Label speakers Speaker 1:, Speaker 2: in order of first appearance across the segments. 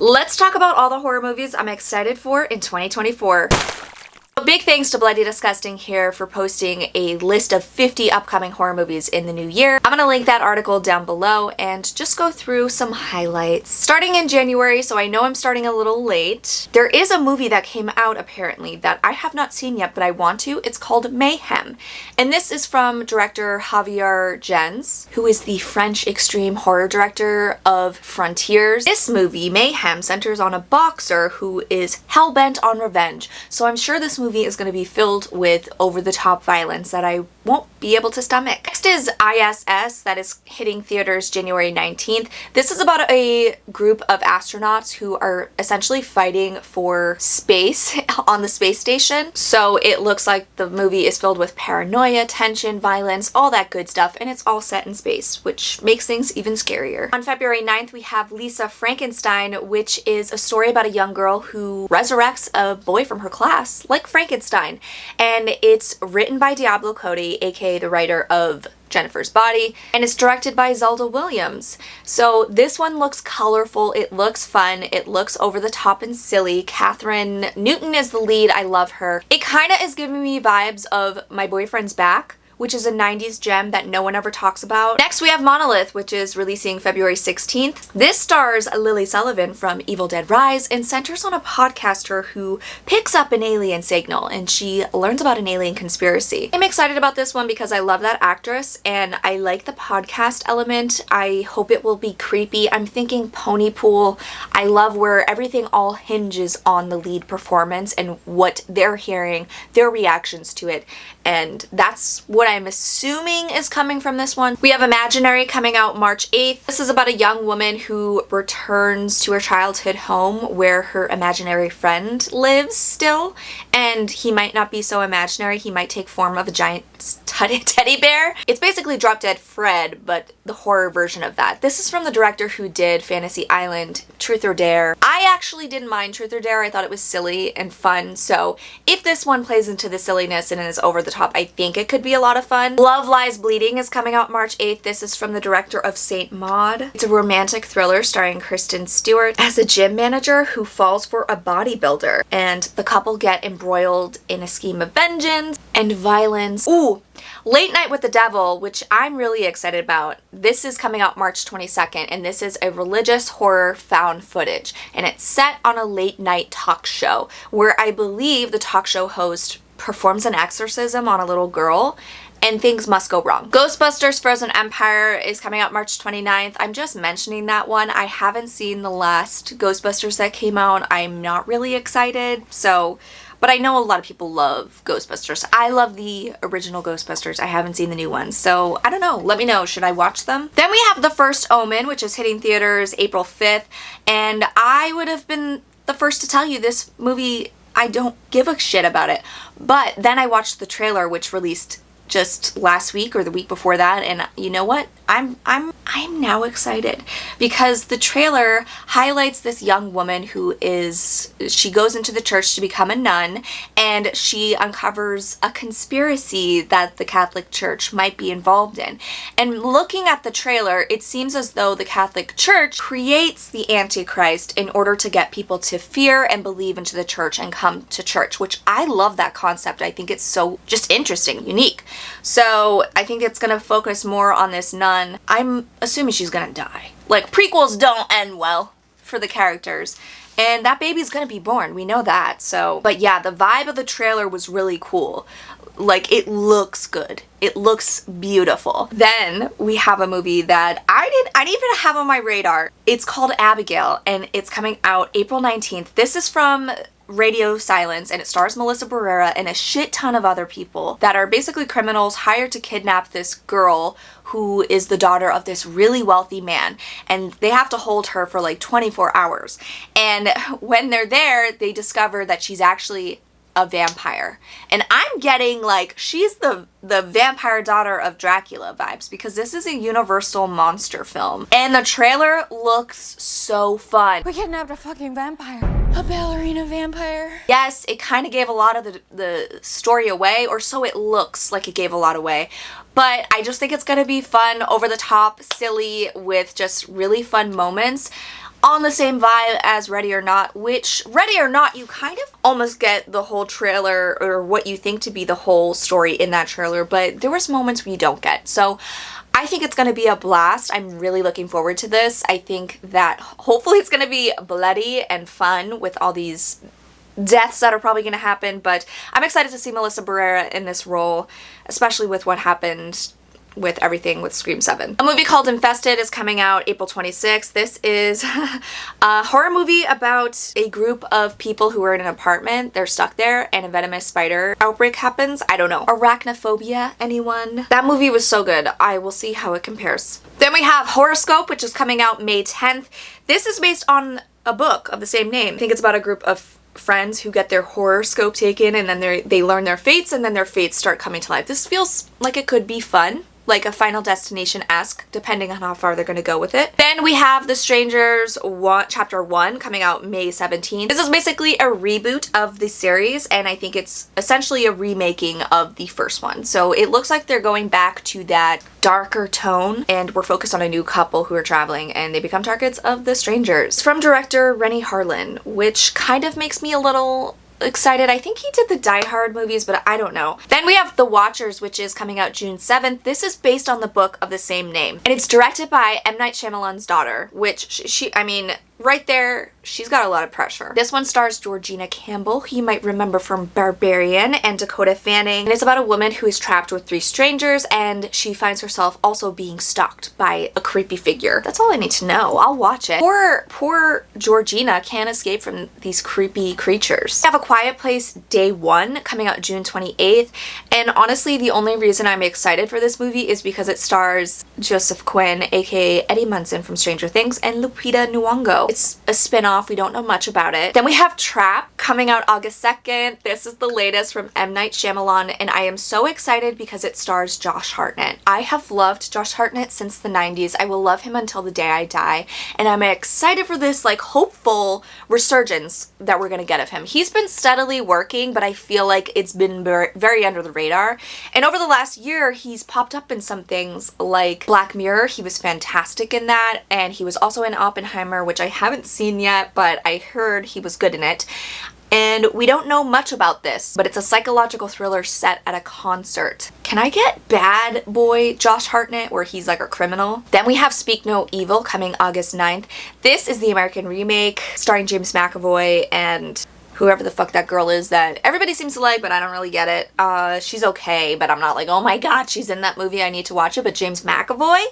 Speaker 1: Let's talk about all the horror movies I'm excited for in 2024. A big thanks to Bloody Disgusting here for posting a list of 50 upcoming horror movies in the new year. I'm gonna link that article down below and just go through some highlights. Starting in January, so I know I'm starting a little late, there is a movie that came out apparently that I have not seen yet, but I want to. It's called Mayhem. And this is from director Javier Gens, who is the French extreme horror director of Frontiers. This movie, Mayhem, centers on a boxer who is hell-bent on revenge. So I'm sure this movie is going to be filled with over-the-top violence that I won't be able to stomach. Next is ISS, that is hitting theaters January 19th. This is about a group of astronauts who are essentially fighting for space on the space station. So it looks like the movie is filled with paranoia, tension, violence, all that good stuff, and it's all set in space, which makes things even scarier. On February 9th, we have Lisa Frankenstein, which is a story about a young girl who resurrects a boy from her class, like Frankenstein. And it's written by Diablo Cody, aka the writer of Jennifer's Body, and it's directed by Zelda Williams. So this one looks colorful, it looks fun, it looks over the top and silly. Catherine Newton is the lead, I love her. It kind of is giving me vibes of My Boyfriend's Back, which is a 90s gem that no one ever talks about. Next we have Monolith, which is releasing February 16th. This stars Lily Sullivan from Evil Dead Rise and centers on a podcaster who picks up an alien signal and she learns about an alien conspiracy. I'm excited about this one because I love that actress and I like the podcast element. I hope it will be creepy. I'm thinking pony pool. I love where everything all hinges on the lead performance and what they're hearing, their reactions to it, and that's what I'm assuming is coming from this one. We have Imaginary coming out March 8th. This is about a young woman who returns to her childhood home where her imaginary friend lives still, and he might not be so imaginary. He might take form of a giant teddy bear. It's basically Drop Dead Fred, but the horror version of that. This is from the director who did Fantasy Island, Truth or Dare. I actually didn't mind Truth or Dare. I thought it was silly and fun, so if this one plays into the silliness and is over the top, I think it could be a lot of fun. Love Lies Bleeding is coming out March 8th. This is from the director of Saint Maud. It's a romantic thriller starring Kristen Stewart as a gym manager who falls for a bodybuilder, and the couple get embroiled in a scheme of vengeance and violence. Ooh! Late Night with the Devil, which I'm really excited about. This is coming out March 22nd, and this is a religious horror found footage, and it's set on a late night talk show where I believe the talk show host performs an exorcism on a little girl and things must go wrong. Ghostbusters Frozen Empire is coming out March 29th. I'm just mentioning that one. I haven't seen the last Ghostbusters that came out. I'm not really excited, but I know a lot of people love Ghostbusters. I love the original Ghostbusters. I haven't seen the new ones, so I don't know. Let me know. Should I watch them? Then we have The First Omen, which is hitting theaters April 5th, and I would have been the first to tell you this movie, I don't give a shit about it. But then I watched the trailer, which released just last week or the week before that, and you know what? I'm now excited because the trailer highlights this young woman she goes into the church to become a nun, and she uncovers a conspiracy that the Catholic Church might be involved in. And looking at the trailer, it seems as though the Catholic Church creates the Antichrist in order to get people to fear and believe into the church and come to church, which I love that concept. I think it's so just interesting, unique. So I think it's going to focus more on this nun. I'm assuming she's gonna die. Like, prequels don't end well for the characters, and that baby's gonna be born. We know that. So, but yeah, the vibe of the trailer was really cool. Like, it looks good. It looks beautiful. Then we have a movie that I didn't even have on my radar. It's called Abigail, and it's coming out April 19th. This is from Radio Silence, and it stars Melissa Barrera and a shit ton of other people that are basically criminals hired to kidnap this girl who is the daughter of this really wealthy man, and they have to hold her for like 24 hours. And when they're there, they discover that she's actually a vampire. And I'm getting like, she's the vampire daughter of Dracula vibes, because this is a Universal monster film. And the trailer looks so fun.
Speaker 2: We kidnapped a fucking vampire. A ballerina vampire.
Speaker 1: Yes, it kind of gave a lot of the story away, or so it looks like it gave a lot away. But I just think it's gonna be fun, over the top, silly, with just really fun moments. on the same vibe as Ready or Not, which Ready or Not, you kind of almost get the whole trailer or what you think to be the whole story in that trailer, but there was moments where you don't get. So I think it's going to be a blast. I'm really looking forward to this. I think that hopefully it's going to be bloody and fun with all these deaths that are probably going to happen, but I'm excited to see Melissa Barrera in this role, especially with what happened with everything with Scream 7. A movie called Infested is coming out April 26th. This is a horror movie about a group of people who are in an apartment. They're stuck there and a venomous spider outbreak happens. I don't know. Arachnophobia, anyone? That movie was so good. I will see how it compares. Then we have Horrorscope, which is coming out May 10th. This is based on a book of the same name. I think it's about a group of friends who get their horoscope taken and then they learn their fates and then their fates start coming to life. This feels like it could be fun, like a Final Destination-esque, depending on how far they're going to go with it. Then we have The Strangers Chapter 1 coming out May 17th. This is basically a reboot of the series, and I think it's essentially a remaking of the first one. So it looks like they're going back to that darker tone, and we're focused on a new couple who are traveling, and they become targets of the strangers. From director Rennie Harlin, which kind of makes me a little excited. I think he did the Die Hard movies, but I don't know. Then we have The Watchers, which is coming out June 7th. This is based on the book of the same name, and it's directed by M. Night Shyamalan's daughter, which I mean, right there, she's got a lot of pressure. This one stars Georgina Campbell, who you might remember from Barbarian, and Dakota Fanning. And it's about a woman who is trapped with 3 strangers, and she finds herself also being stalked by a creepy figure. That's all I need to know. I'll watch it. Poor Georgina can't escape from these creepy creatures. We have A Quiet Place Day 1 coming out June 28th, and honestly, the only reason I'm excited for this movie is because it stars Joseph Quinn, aka Eddie Munson from Stranger Things, and Lupita Nyong'o. It's a spin-off. We don't know much about it. Then we have Trap coming out August 2nd. This is the latest from M. Night Shyamalan, and I am so excited because it stars Josh Hartnett. I have loved Josh Hartnett since the 90s. I will love him until the day I die, and I'm excited for this like hopeful resurgence that we're gonna get of him. He's been steadily working, but I feel like it's been very under the radar, and over the last year he's popped up in some things like Black Mirror. He was fantastic in that, and he was also in Oppenheimer, which I haven't seen yet, but I heard he was good in it. And we don't know much about this, but it's a psychological thriller set at a concert. Can I get Bad Boy Josh Hartnett, where he's like a criminal? Then we have Speak No Evil coming August 9th. This is the American remake starring James McAvoy and whoever the fuck that girl is that everybody seems to like, but I don't really get it. She's okay, but I'm not like, oh my god, she's in that movie, I need to watch it. But James McAvoy?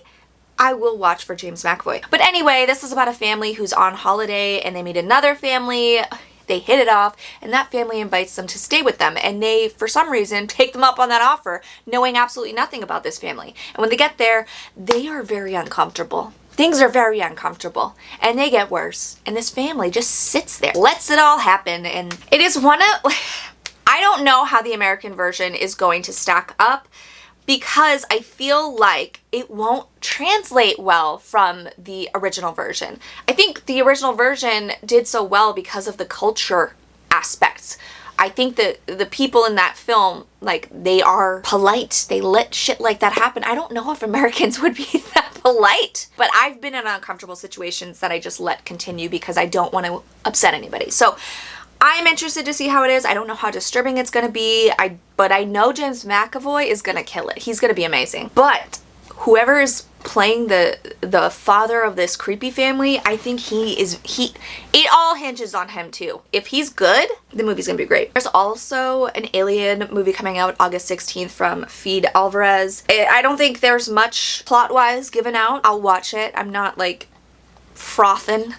Speaker 1: I will watch for James McAvoy. But anyway, this is about a family who's on holiday and they meet another family. They hit it off, and that family invites them to stay with them, and they, for some reason, take them up on that offer, knowing absolutely nothing about this family. And when they get there, they are very uncomfortable. Things are very uncomfortable, and they get worse. And this family just sits there, lets it all happen, and it is one of... I don't know how the American version is going to stack up, because I feel like it won't translate well from the original version. I think the original version did so well because of the culture aspects. I think that the people in that film, like, they are polite. They let shit like that happen. I don't know if Americans would be that polite, but I've been in uncomfortable situations that I just let continue because I don't want to upset anybody. So I'm interested to see how it is. I don't know how disturbing it's going to be, but I know James McAvoy is going to kill it. He's going to be amazing. But whoever is playing the father of this creepy family, I think it all hinges on him too. If he's good, the movie's going to be great. There's also an Alien movie coming out August 16th from Fede Alvarez. I don't think there's much plot-wise given out. I'll watch it. I'm not like frothing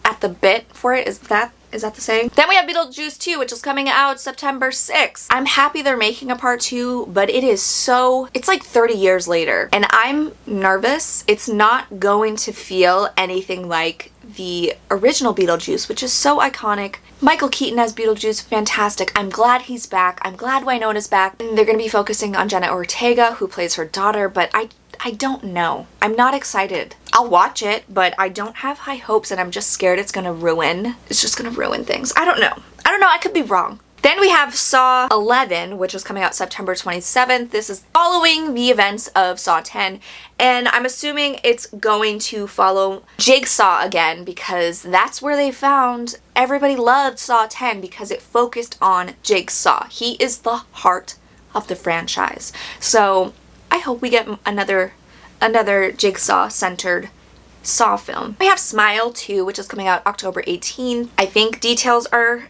Speaker 1: at the bit for it. Is that the saying? Then we have Beetlejuice 2, which is coming out September 6th. I'm happy they're making a part 2, but it's like 30 years later, and I'm nervous. It's not going to feel anything like the original Beetlejuice, which is so iconic. Michael Keaton as Beetlejuice, fantastic. I'm glad he's back. I'm glad Winona's back. And they're going to be focusing on Jenna Ortega, who plays her daughter, but I don't know. I'm not excited. I'll watch it, but I don't have high hopes, and I'm just scared it's just gonna ruin things. I don't know. I could be wrong. Then we have Saw 11, which is coming out September 27th. This is following the events of Saw 10, and I'm assuming it's going to follow Jigsaw again because that's where they found everybody loved Saw 10 because it focused on Jigsaw. He is the heart of the franchise. So I hope we get another Jigsaw-centered Saw film. We have Smile 2, which is coming out October 18th. I think details are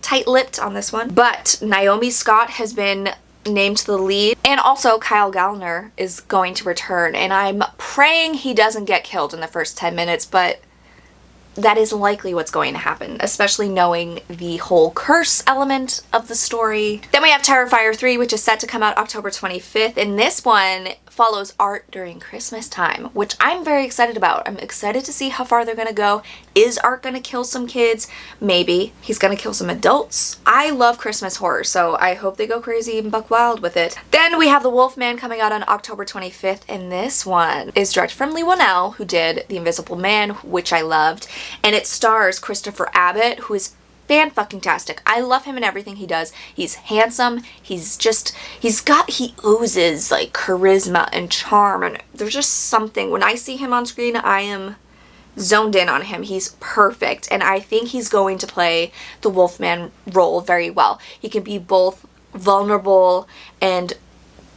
Speaker 1: tight-lipped on this one, but Naomi Scott has been named to the lead, and also Kyle Gallner is going to return, and I'm praying he doesn't get killed in the first 10 minutes, but that is likely what's going to happen, especially knowing the whole curse element of the story. Then we have Terrifier 3, which is set to come out October 25th, and this one follows Art during Christmas time, which I'm very excited about. I'm excited to see how far they're gonna go. Is Art gonna kill some kids? Maybe. He's gonna kill some adults. I love Christmas horror, so I hope they go crazy and buck wild with it. Then we have The Wolfman coming out on October 25th, and this one is directed from Leigh Whannell, who did The Invisible Man, which I loved, and it stars Christopher Abbott, who is fan-fucking-tastic. I love him in everything he does. He's handsome. He oozes like charisma and charm, and there's just something. When I see him on screen, I am zoned in on him. He's perfect, and I think he's going to play the Wolfman role very well. He can be both vulnerable and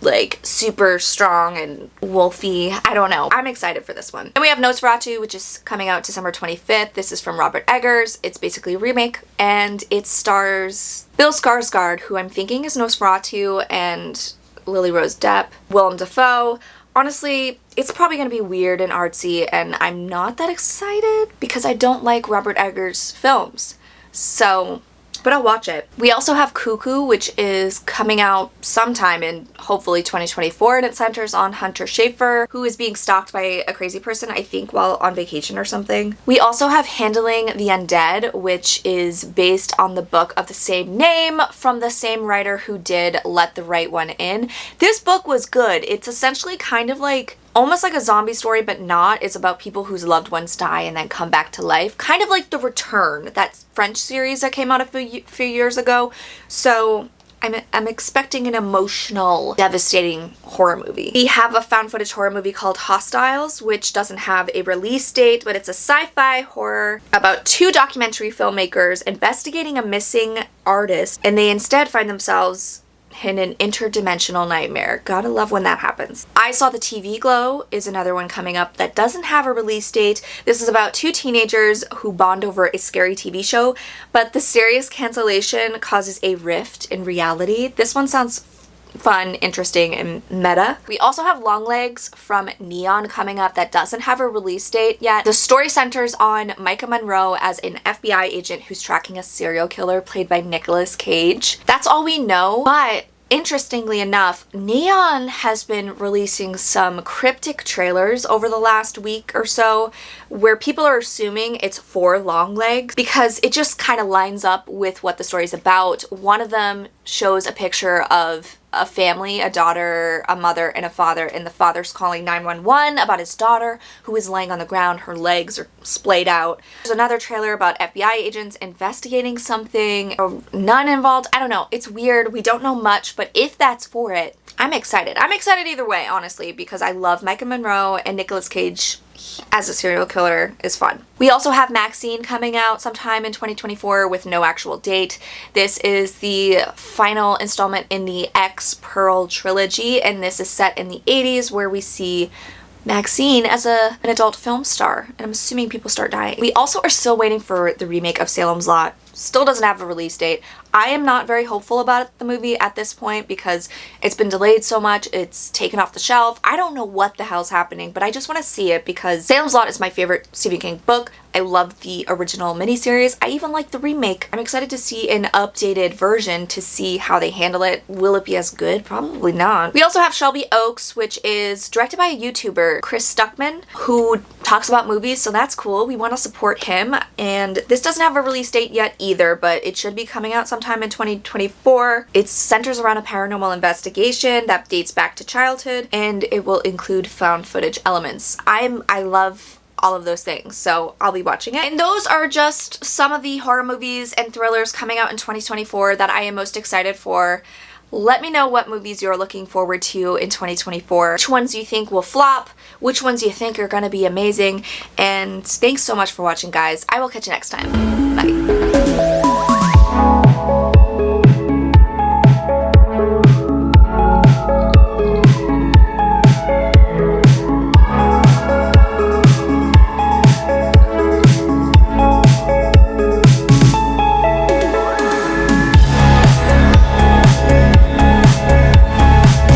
Speaker 1: like super strong and wolfy. I don't know. I'm excited for this one. And we have Nosferatu, which is coming out December 25th. This is from Robert Eggers. It's basically a remake, and it stars Bill Skarsgård, who I'm thinking is Nosferatu, and Lily Rose Depp, Willem Dafoe. Honestly, it's probably going to be weird and artsy, and I'm not that excited because I don't like Robert Eggers' films. So, but I'll watch it. We also have Cuckoo, which is coming out sometime in hopefully 2024, and it centers on Hunter Schafer, who is being stalked by a crazy person, I think while on vacation or something. We also have Handling the Undead, which is based on the book of the same name from the same writer who did Let the Right One In. This book was good. It's essentially kind of like almost like a zombie story, but not. It's about people whose loved ones die and then come back to life. Kind of like The Return, that French series that came out a few years ago. So I'm expecting an emotional, devastating horror movie. We have a found footage horror movie called Hostiles, which doesn't have a release date, but it's a sci-fi horror about two documentary filmmakers investigating a missing artist, and they instead find themselves in an interdimensional nightmare. Gotta love when that happens. I Saw the TV Glow is another one coming up that doesn't have a release date. This is about two teenagers who bond over a scary TV show, but the serious cancellation causes a rift in reality. This one sounds fun, interesting, and meta. We also have Longlegs from Neon coming up that doesn't have a release date yet. The story centers on Micah Monroe as an FBI agent who's tracking a serial killer played by Nicolas Cage. That's all we know, but interestingly enough, Neon has been releasing some cryptic trailers over the last week or so where people are assuming it's for Longlegs because it just kind of lines up with what the story's about. One of them shows a picture of a family, a daughter, a mother, and a father, and the father's calling 911 about his daughter who is laying on the ground. Her legs are splayed out. There's another trailer about FBI agents investigating something, or none involved. I don't know. It's weird. We don't know much, but if that's for it, I'm excited. I'm excited either way, honestly, because I love Micah Monroe, and Nicolas Cage as a serial killer is fun. We also have Maxxxine coming out sometime in 2024 with no actual date. This is the final installment in the X Pearl trilogy, and this is set in the 80s where we see Maxxxine as an adult film star, and I'm assuming people start dying. We also are still waiting for the remake of Salem's Lot. Still doesn't have a release date. I am not very hopeful about the movie at this point because it's been delayed so much, it's taken off the shelf. I don't know what the hell's happening, but I just want to see it because Salem's Lot is my favorite Stephen King book. I love the original miniseries. I even like the remake. I'm excited to see an updated version to see how they handle it. Will it be as good? Probably not. We also have Shelby Oaks, which is directed by a YouTuber, Chris Stuckman, who talks about movies, so that's cool. We want to support him, and this doesn't have a release date yet either, but it should be coming out sometime in 2024. It centers around a paranormal investigation that dates back to childhood, and it will include found footage elements. I love all of those things. So I'll be watching it. And those are just some of the horror movies and thrillers coming out in 2024 that I am most excited for. Let me know what movies you're looking forward to in 2024. Which ones you think will flop, which ones you think are gonna be amazing. And thanks so much for watching, guys. I will catch you next time. Bye.